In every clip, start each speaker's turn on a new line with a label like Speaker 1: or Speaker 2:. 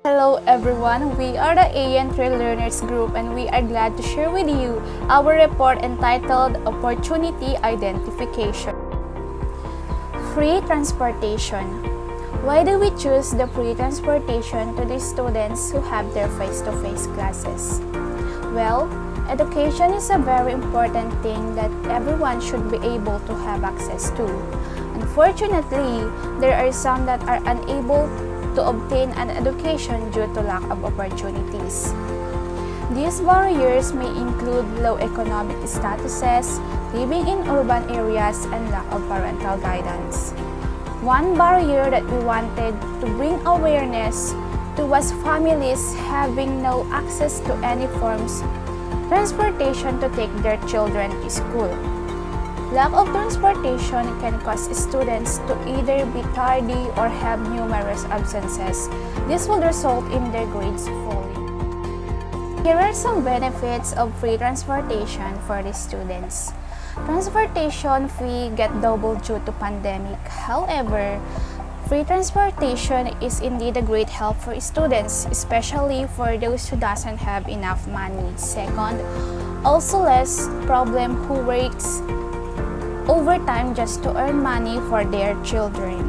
Speaker 1: Hello everyone, we are the AN3 Learners Group and we are glad to share with you our report entitled Opportunity Identification. Free transportation. Why do we choose the free transportation to the students who have their face-to-face classes? Well, education is a very important thing that everyone should be able to have access to. Unfortunately, there are some that are unable to obtain an education due to lack of opportunities. These barriers may include low economic statuses, living in urban areas, and lack of parental guidance. One barrier that we wanted to bring awareness to was families having no access to any forms transportation to take their children to school. Lack of transportation can cause students to either be tardy or have numerous absences. This will result in their grades falling. Here are some benefits of free transportation for the students. Transportation fee get doubled due to pandemic. However, free transportation is indeed a great help for students, especially for those who doesn't have enough money. Second, also less problem who works overtime just to earn money for their children.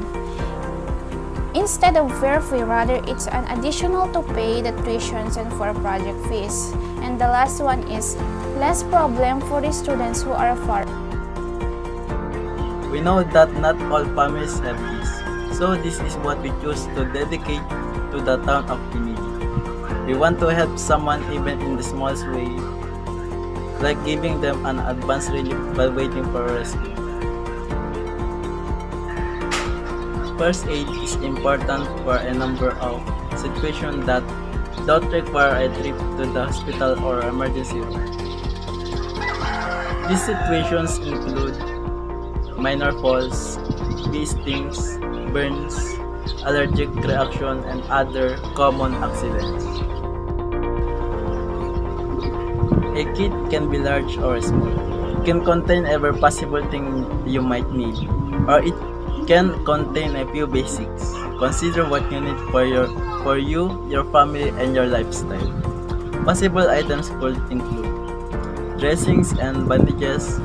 Speaker 1: Instead of fare fee, rather it's an additional to pay the tuitions and for project fees. And the last one is less problem for the students who are far.
Speaker 2: We know that not all families have this, so this is what we choose to dedicate to the town of Pinili. We want to help someone even in the smallest way, like giving them an advance relief while waiting for rescue. First aid is important for a number of situations that don't require a trip to the hospital or emergency room. These situations include minor falls, bee stings, burns, allergic reaction, and other common accidents. A kit can be large or small. It can contain every possible thing you might need, or it can contain a few basics. Consider what you need for you, your family, and your lifestyle. Possible items could include dressings and bandages,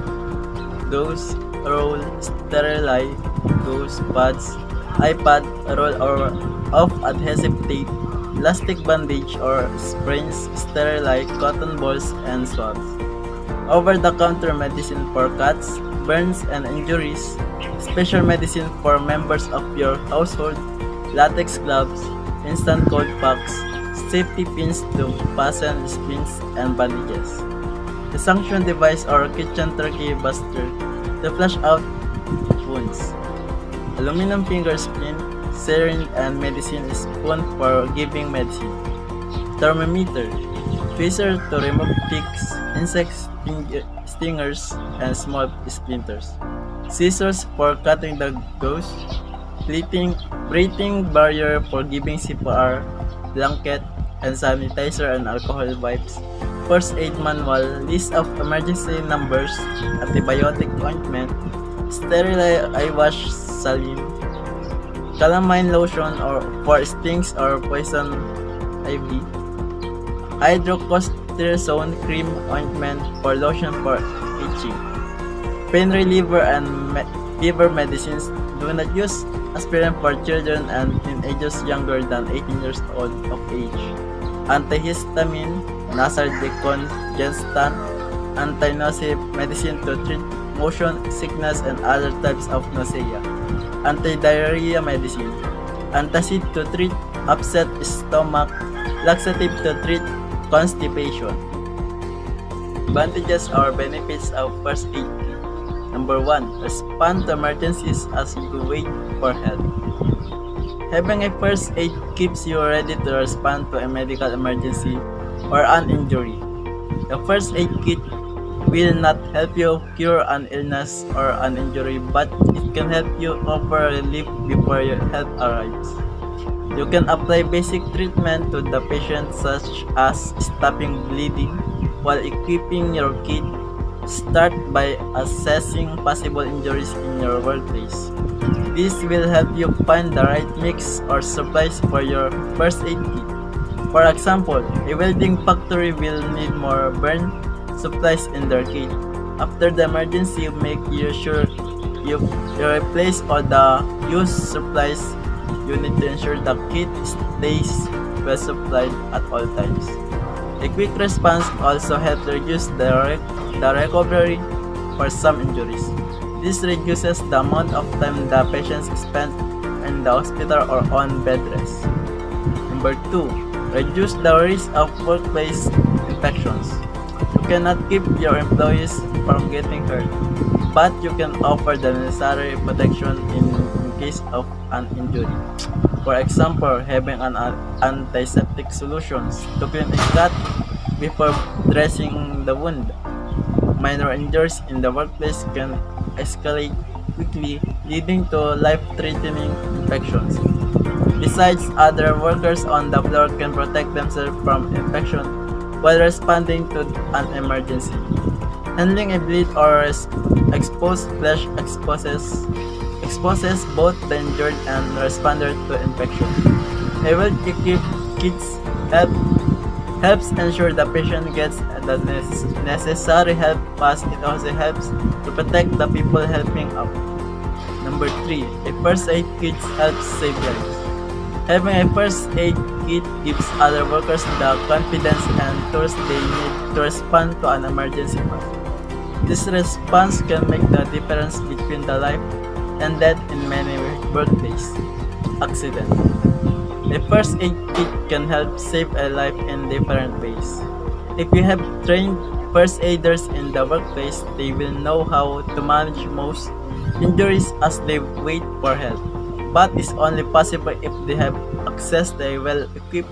Speaker 2: gauze, roll, sterilize, gauze, pads, iPad, roll or of adhesive tape, elastic bandage or sprains, sterilize, cotton balls, and swabs. Over-the-counter medicine for cuts, burns, and injuries, special medicine for members of your household, latex gloves, instant cold packs, safety pins to fasten splints and bandages. A suction device or kitchen turkey buster to flush out wounds. Aluminum finger splint, syringe and medicine spoon for giving medicine. Thermometer, tweezer to remove ticks, insects, stingers, and small splinters. Scissors for cutting the gauze. Breathing barrier for giving CPR, blanket, and sanitizer and alcohol wipes. First aid manual, list of emergency numbers, antibiotic ointment, sterile eye wash saline, calamine lotion or for stings or poison ivy, hydrocortisone cream ointment for lotion for itching, pain reliever and fever medicines. Do not use aspirin for children and teenagers younger than 18 years old of age. Antihistamine, nasal decongestant, anti-nausea medicine to treat motion sickness and other types of nausea. Anti-diarrhea medicine, antacid to treat upset stomach, laxative to treat constipation. Advantages or benefits of first aid kit. Number 1. Respond to emergencies as you wait for help. Having a first aid keeps you ready to respond to a medical emergency or an injury. The first aid kit will not help you cure an illness or an injury, but it can help you offer relief before your help arrives. You can apply basic treatment to the patient such as stopping bleeding while equipping your kit. Start by assessing possible injuries in your workplace. This will help you find the right mix or supplies for your first aid kit. For example, a welding factory will need more burn supplies in their kit. After the emergency, make sure you replace all the used supplies. You need to ensure the kit stays well supplied at all times. A quick response also helps reduce the recovery for some injuries. This reduces the amount of time the patients spend in the hospital or on bed rest. Number 2. Reduce the risk of workplace infections. You cannot keep your employees from getting hurt, but you can offer the necessary protection in case of an injury. For example, having an antiseptic solutions to clean a cut before dressing the wound. Minor injuries in the workplace can escalate quickly, leading to life-threatening infections. Besides, other workers on the floor can protect themselves from infection while responding to an emergency. Handling a bleed or exposed flesh exposes both the injured and responder to infection. A well-equipped kits helps ensure the patient gets the necessary help, but it also helps to protect the people helping out. Number 3. A first aid kit helps save lives. Having a first aid kit gives other workers the confidence and tools they need to respond to an emergency. This response can make the difference between the life and death in many workplace accidents. A first aid kit can help save a life in different ways. If you have trained first aiders in the workplace, they will know how to manage most injuries as they wait for help. But it's only possible if they have access to a well-equipped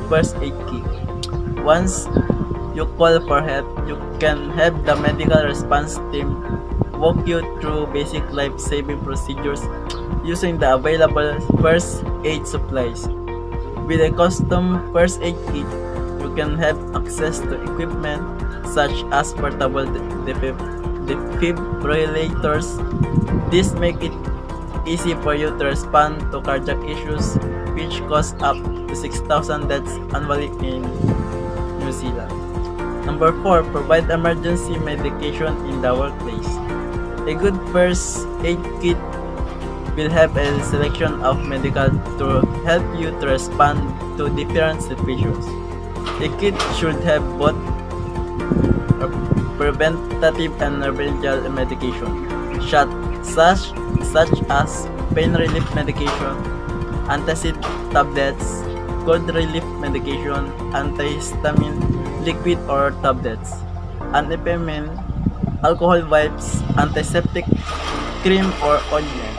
Speaker 2: first aid kit. Once you call for help, you can have the medical response team walk you through basic life-saving procedures using the available first aid supplies. With a custom first aid kit, you can have access to equipment such as portable defibrillators. This makes it easy for you to respond to cardiac issues, which cause up to 6,000 deaths annually in New Zealand. Number 4. Provide emergency medication in the workplace. A good first aid kit will have a selection of medical to help you to respond to different situations. The kit should have both preventative and emergency medication, such as pain relief medication, antacid tablets, cold relief medication, antihistamine liquid or tablets, antihistamine, alcohol wipes, antiseptic cream or ointment.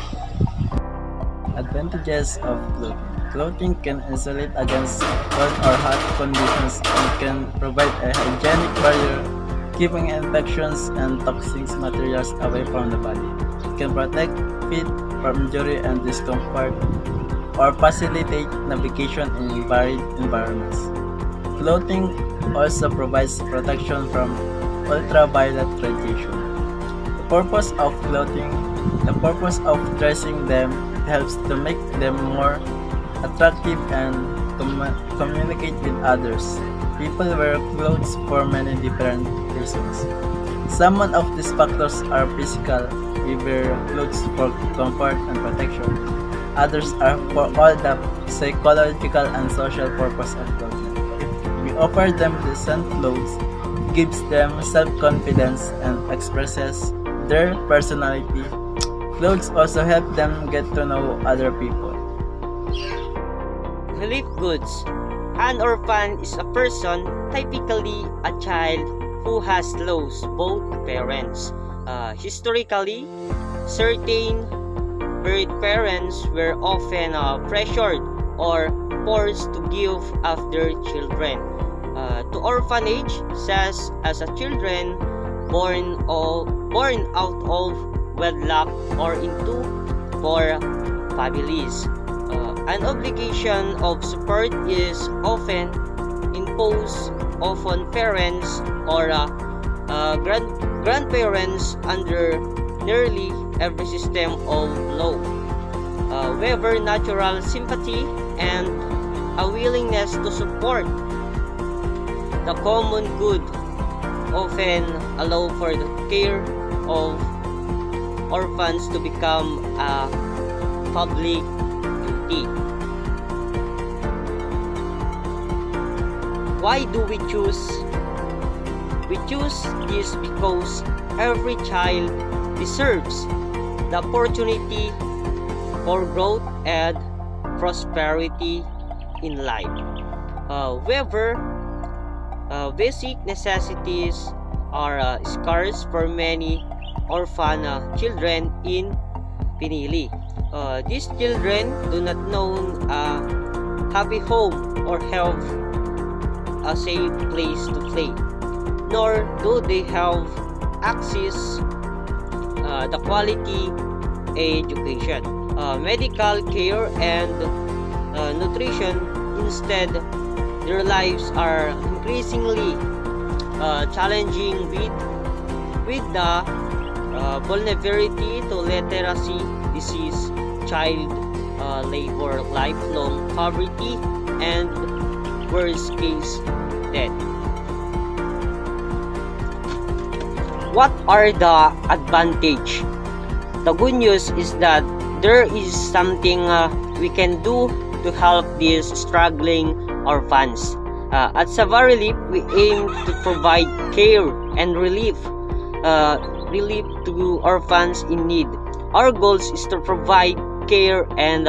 Speaker 2: Advantages of clothing. Clothing can insulate against cold or hot conditions and can provide a hygienic barrier, keeping infections and toxic materials away from the body. It can protect feet from injury and discomfort or facilitate navigation in varied environments. Clothing also provides protection from ultraviolet radiation. The purpose of dressing them helps to make them more attractive and communicate with others. People wear clothes for many different reasons. Some of these factors are physical. We wear clothes for comfort and protection. Others are for all the psychological and social purpose of clothing. If we offer them decent clothes, it gives them self-confidence and expresses their personality. Clothes also help them get to know other people.
Speaker 3: Relief goods. An orphan is a person, typically a child, who has lost both parents. Historically, certain birth parents were often pressured or forced to give up their children to orphanage, such as a children born out of wedlock or into poor families. An obligation of support is often imposed upon parents or grandparents under nearly every system of law. However, natural sympathy and a willingness willingness to support the common good often allow for the care of orphans to become a public duty. Why do we choose? We choose this because every child deserves the opportunity for growth and prosperity in life. However, basic necessities are scarce for many orphan children in Pinili. These children do not know a happy home or have a safe place to play, nor do they have access the quality education, medical care, and nutrition. Instead, their lives are increasingly challenging with the vulnerability to literacy, disease, child labor, lifelong poverty, and worst case, death. What are the advantage? The good news is that there is something we can do to help these struggling orphans. At Savarili, we aim to provide care and relief to orphans in need. Our goal is to provide care and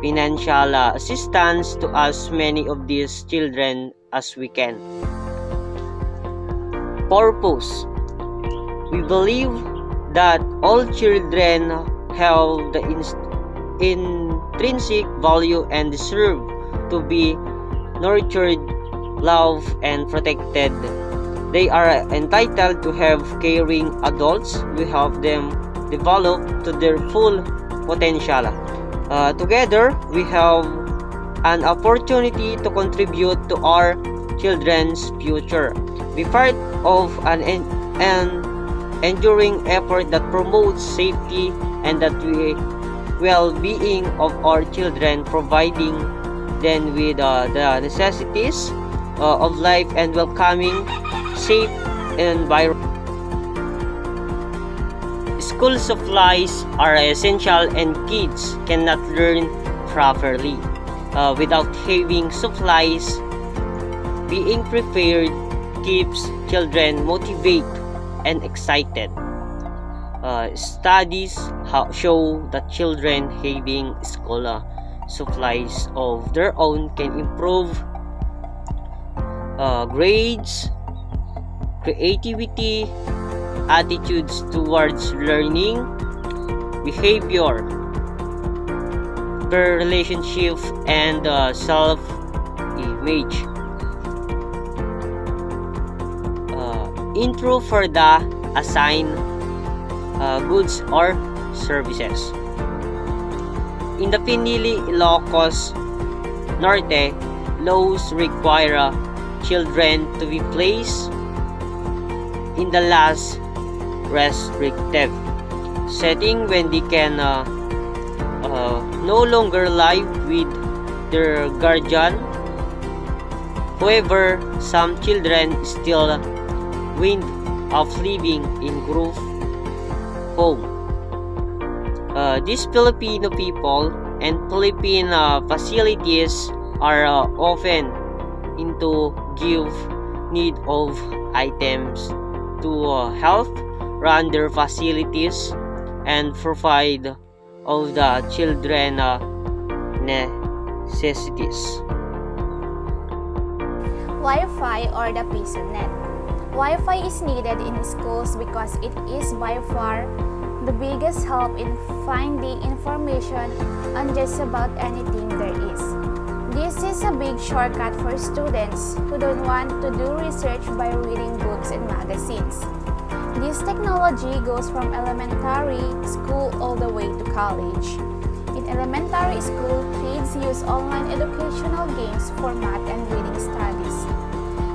Speaker 3: financial assistance to as many of these children as we can. Purpose. We believe that all children have the intrinsic value and deserve to be nurtured, loved, and protected. They are entitled to have caring adults who help them develop to their full potential. Together, we have an opportunity to contribute to our children's future. Be part of an enduring effort that promotes safety and the well-being of our children, providing them with the necessities of life and welcoming safe environment. School supplies are essential and kids cannot learn properly without having supplies. Being prepared keeps children motivated and excited. Studies show that children having school supplies of their own can improve grades, creativity, attitudes towards learning, behavior, their relationship, and self-image. Intro for the assigned goods or services. In the Pinili, Ilocos Norte, laws require children to be placed in the last restrictive setting when they can no longer live with their guardian. However, some children still dream of living in group home. These Filipino people and Philippine facilities are often into give need of items to help run their facilities and provide of the children necessities.
Speaker 1: Wi-Fi or the PisoNet. Wi-Fi is needed in schools because it is by far the biggest help in finding information on just about anything there is. This is a big shortcut for students who don't want to do research by reading books and magazines. This technology goes from elementary school all the way to college. In elementary school, kids use online educational games for math and reading studies.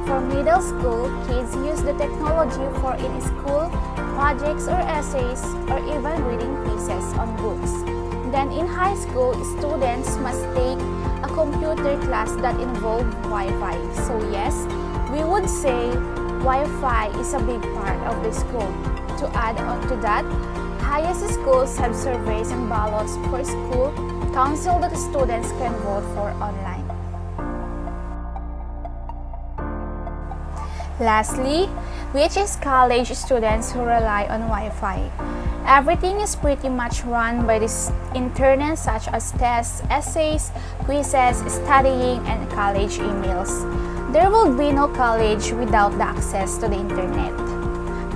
Speaker 1: For middle school, kids use the technology for in-school projects or essays or even reading pieces on books. Then in high school, students must take a computer class that involve Wi-Fi. So yes, we would say Wi-Fi is a big part of the school. To add on to that, highest schools have surveys and ballots for school council that students can vote for online. Lastly, which is college students who rely on Wi-Fi. Everything is pretty much run by this internet, such as tests, essays, quizzes, studying, and college emails. There will be no college without the access to the internet.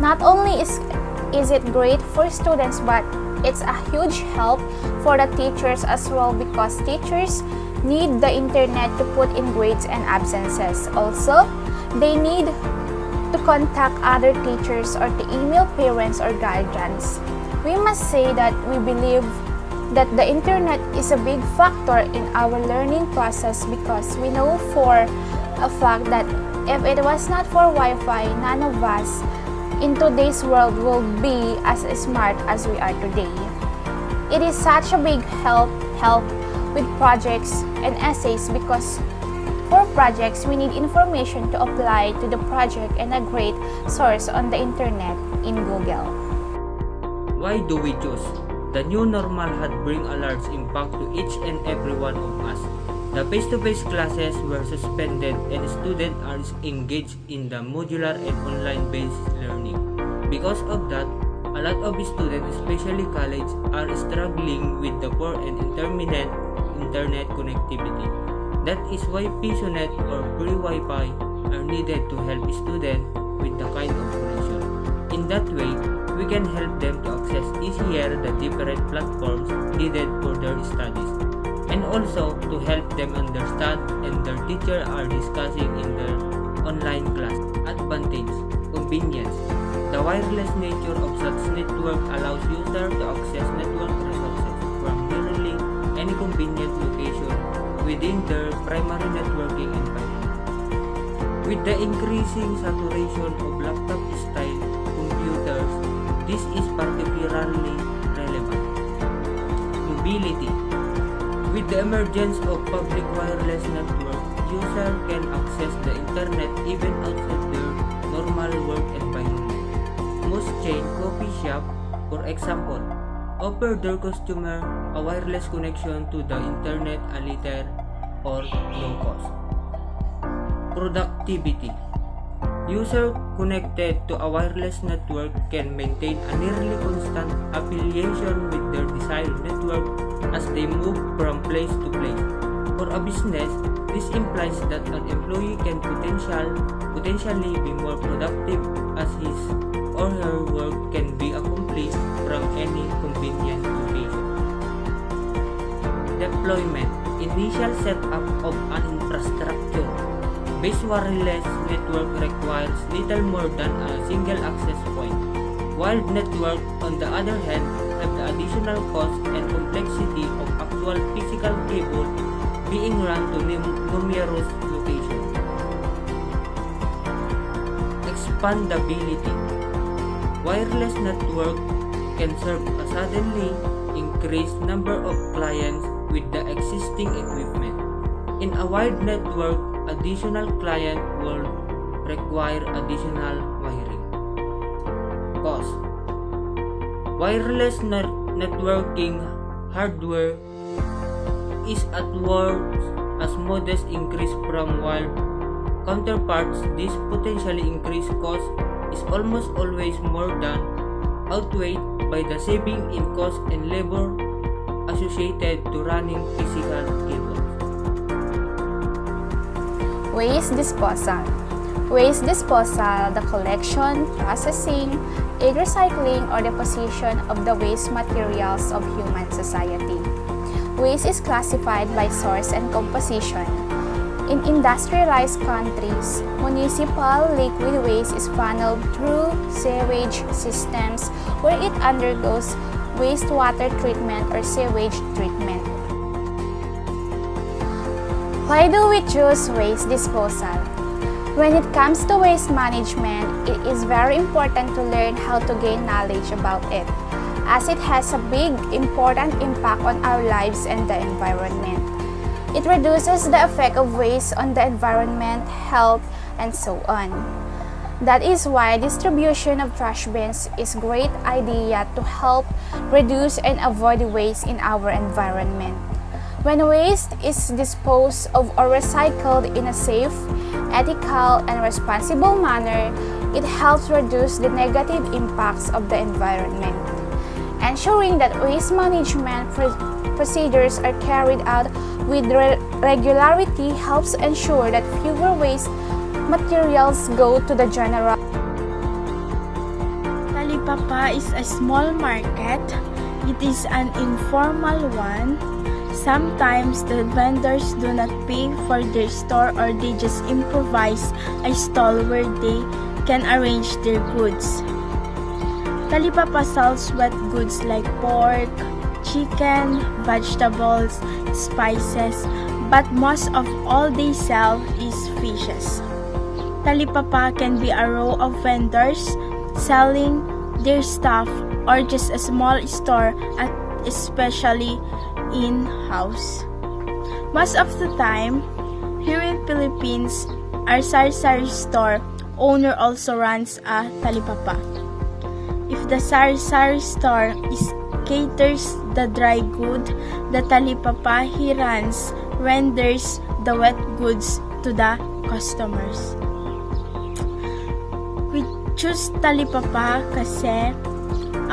Speaker 1: Not only is it great for students, but it's a huge help for the teachers as well, because teachers need the internet to put in grades and absences. Also, they need to contact other teachers or to email parents or guardians. We must say that we believe that the internet is a big factor in our learning process, because we know for a fact that if it was not for Wi-Fi, none of us in today's world will be as smart as we are today. It is such a big help with projects and essays, because for projects we need information to apply to the project and a great source on the internet in Google.
Speaker 4: Why do we choose? The new normal had bring a large impact to each and every one of us. The face-to-face classes were suspended and students are engaged in the modular and online-based learning. Because of that, a lot of students, especially college, are struggling with the poor and intermittent internet connectivity. That is why PSUNet or free Wi-Fi are needed to help students with the kind of connection. In that way, we can help them to access easier the different platforms needed for their studies, and also to help them understand and their teacher are discussing in their online class. Advantage: convenience. The wireless nature of such network allows users to access network resources from nearly any convenient location within their primary networking environment. With the increasing saturation of laptop-style computers, this is particularly relevant. Mobility. With the emergence of public wireless network, users can access the internet even outside their normal work environment. Most chain coffee shops, for example, offer their customer a wireless connection to the internet a little or low cost. Productivity. Users connected to a wireless network can maintain a nearly constant affiliation with their desired network as they move from place to place. For a business, this implies that an employee can potentially be more productive as his or her work can be accomplished from any convenient location. Deployment. Initial setup of an infrastructure. Base wireless network requires little more than a single access point. Wired network, on the other hand, have the additional cost and complexity of actual physical cable being run to numerous locations. Expandability. Wireless network can serve a suddenly increased number of clients with the existing equipment. In a wide network, additional client will require additional wiring. Cost. Wireless networking hardware is at worst as modest increase from wired counterparts. This potentially increased cost is almost always more than outweighed by the saving in cost and labor associated to running physical cables.
Speaker 1: Waste disposal. Waste disposal, the collection, processing, aid recycling, or deposition of the waste materials of human society. Waste is classified by source and composition. In industrialized countries, municipal liquid waste is funneled through sewage systems where it undergoes wastewater treatment or sewage treatment. Why do we choose waste disposal? When it comes to waste management, it is very important to learn how to gain knowledge about it. as it has a big, important impact on our lives and the environment. It reduces the effect of waste on the environment, health, and so on. That is why distribution of trash bins is a great idea to help reduce and avoid waste in our environment. When waste is disposed of or recycled in a safe, ethical, and responsible manner, it helps reduce the negative impacts of the environment. Ensuring that waste management procedures are carried out with regularity helps ensure that fewer waste materials go to the general.
Speaker 5: Talipapa is a small market. It is an informal one. Sometimes the vendors do not pay for their store or they just improvise a stall where they can arrange their goods. Talipapa sells wet goods like pork, chicken, vegetables, spices, but most of all they sell is fishes. Talipapa can be a row of vendors selling their stuff or just a small store, especially in-house. Most of the time, here in Philippines, our sari-sari store owner also runs a talipapa. If the sari-sari store caters the dry good, the talipapa he runs renders the wet goods to the customers. We choose talipapa kasi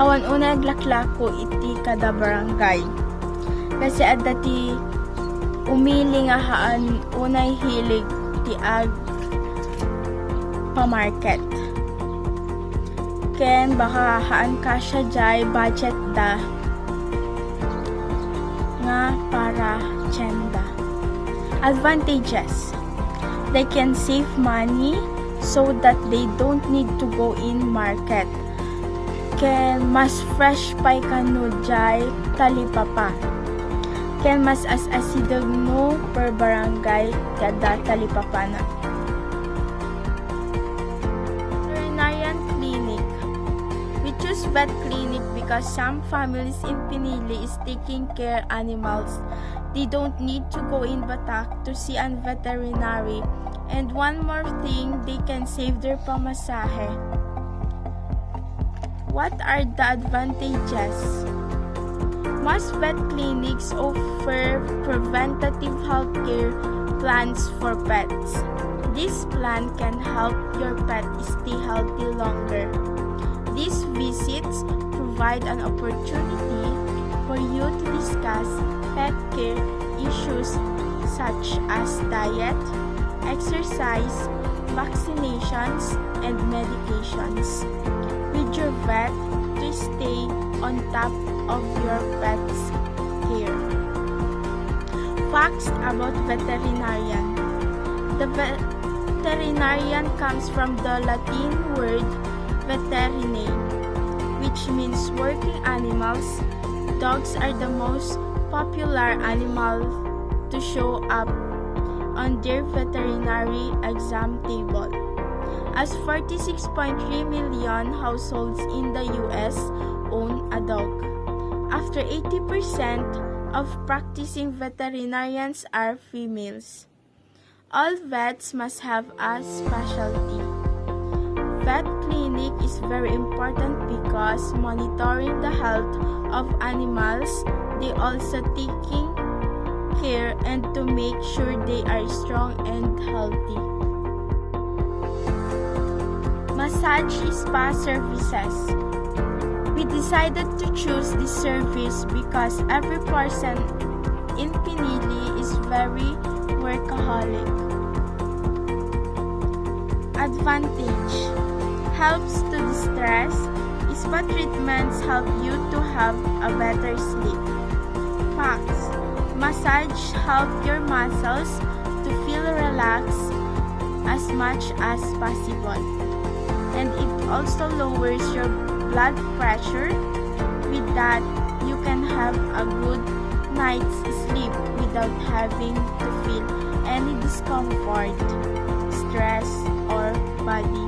Speaker 5: awan una naglaklak ko iti kada barangay. Kasi adda ti umili nga haan unay hilig ti ag pamarket. Ken baka haan ka siya jay budget da nga para tiyenda. Advantages: they can save money so that they don't need to go in market. Ken mas fresh pay kanu jay talipapa. Ken mas as-asidog no per barangay kada talipapa na. Veterinarian clinic. We choose vet clinic because some families in Pinili is taking care animals. They don't need to go in Batak to see an veterinary. And one more thing, they can save their pamasahe. What are the advantages? Most vet clinics offer preventative healthcare plans for pets. This plan can help your pet stay healthy longer. These visits provide an opportunity for you to discuss pet care issues such as diet, exercise, vaccinations, and medications with your vet to stay on top of your pet's care. Facts about veterinarian. The veterinarian comes from the Latin word veterinary, which means working animals. Dogs are the most popular animal to show up on their veterinary exam table, as 46.3 million households in the US own a dog. After 80% of practicing veterinarians are females. All vets must have a specialty. Vet clinic is very important because monitoring the health of animals, they also taking care and to make sure they are strong and healthy. Massage spa services. We decided to choose this service because every person in Pinili is very workaholic. Advantage: helps to distress. Spa treatments help you to have a better sleep. Facts: massage help your muscles to feel relaxed as much as possible. And it also lowers your blood pressure. With that, you can have a good night's sleep without having to feel any discomfort, stress, or body